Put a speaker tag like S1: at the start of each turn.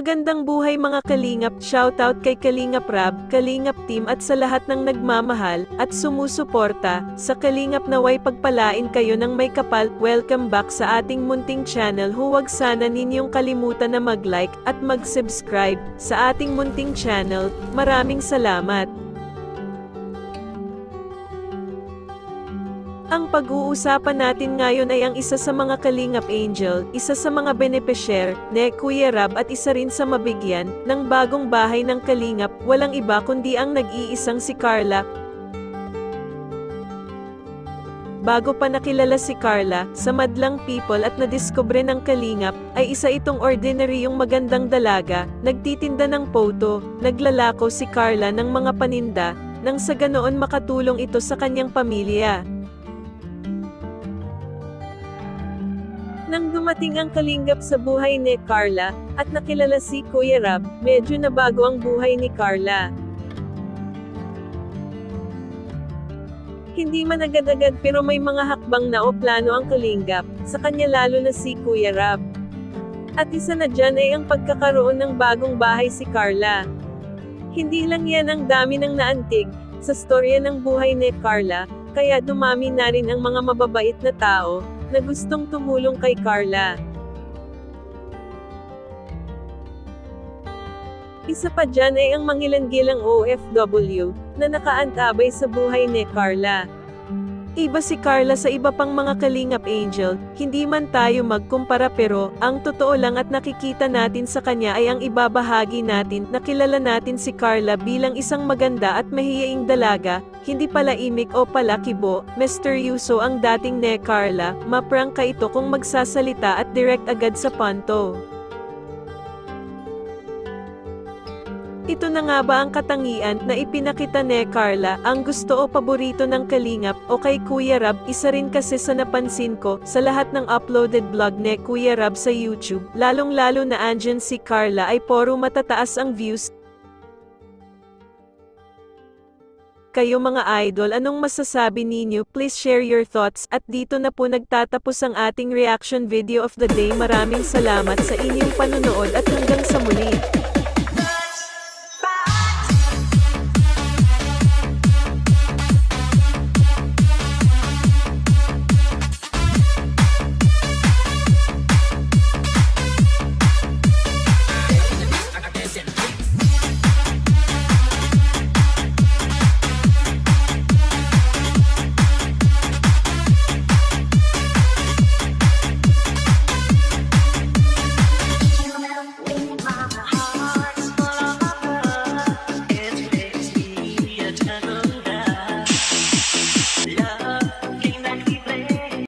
S1: Magandang buhay mga Kalingap, shoutout kay Kalingap Rab, Kalingap Team at sa lahat ng nagmamahal at sumusuporta sa Kalingap. Naway pagpalain kayo ng may kapal. Welcome back sa ating munting channel. Huwag sana ninyong kalimutan na mag-like at mag-subscribe sa ating munting channel. Maraming salamat. Ang pag-uusapan natin ngayon ay ang isa sa mga Kalingap Angel, isa sa mga beneficiary ni Kuya Rab at isa rin sa mabigyan ng bagong bahay ng Kalingap, walang iba kundi ang nag-iisang si Carla. Bago pa nakilala si Carla sa madlang people at nadiskubre ng Kalingap, ay isa itong ordinaryong magandang dalaga, nagtitinda ng photo, naglalako si Carla ng mga paninda, nang sa ganoon makatulong ito sa kanyang pamilya. Nang dumating ang Kalingap sa buhay ni Carla, at nakilala si Kuya Rab, medyo nabago ang buhay ni Carla. Hindi man agad-agad pero may mga hakbang na o plano ang Kalingap, sa kanya lalo na si Kuya Rab. At isa na dyan ay ang pagkakaroon ng bagong bahay si Carla. Hindi lang yan ang dami ng naantig sa storya ng buhay ni Carla, kaya dumami na rin ang mga mababait na tao na gustong tumulong kay Carla. Isa pa dyan ay ang mangilan-gilang OFW na nakaantabay sa buhay ni Carla. Iba si Carla sa iba pang mga Kalingap Angel, hindi man tayo magkumpara pero ang totoo lang at nakikita natin sa kanya ay ang ibabahagi natin. Nakilala natin si Carla bilang isang maganda at mahiyaing dalaga, hindi pala imik o palakibo. Misteryoso ang dating ni Carla, maprangka ito kung magsasalita at direct agad sa punto. Ito na nga ba ang katangian na ipinakita ni Carla, ang gusto o paborito ng Kalingap o kay Kuya Rab? Isa rin kasi sa napansin ko sa lahat ng uploaded vlog ni Kuya Rab sa YouTube, lalong-lalo na andyan si Carla ay puro matataas ang views. Kayo mga idol, anong masasabi ninyo? Please share your thoughts. At dito na po nagtatapos ang ating reaction video of the day. Maraming salamat sa inyong panonood at hanggang sa muli.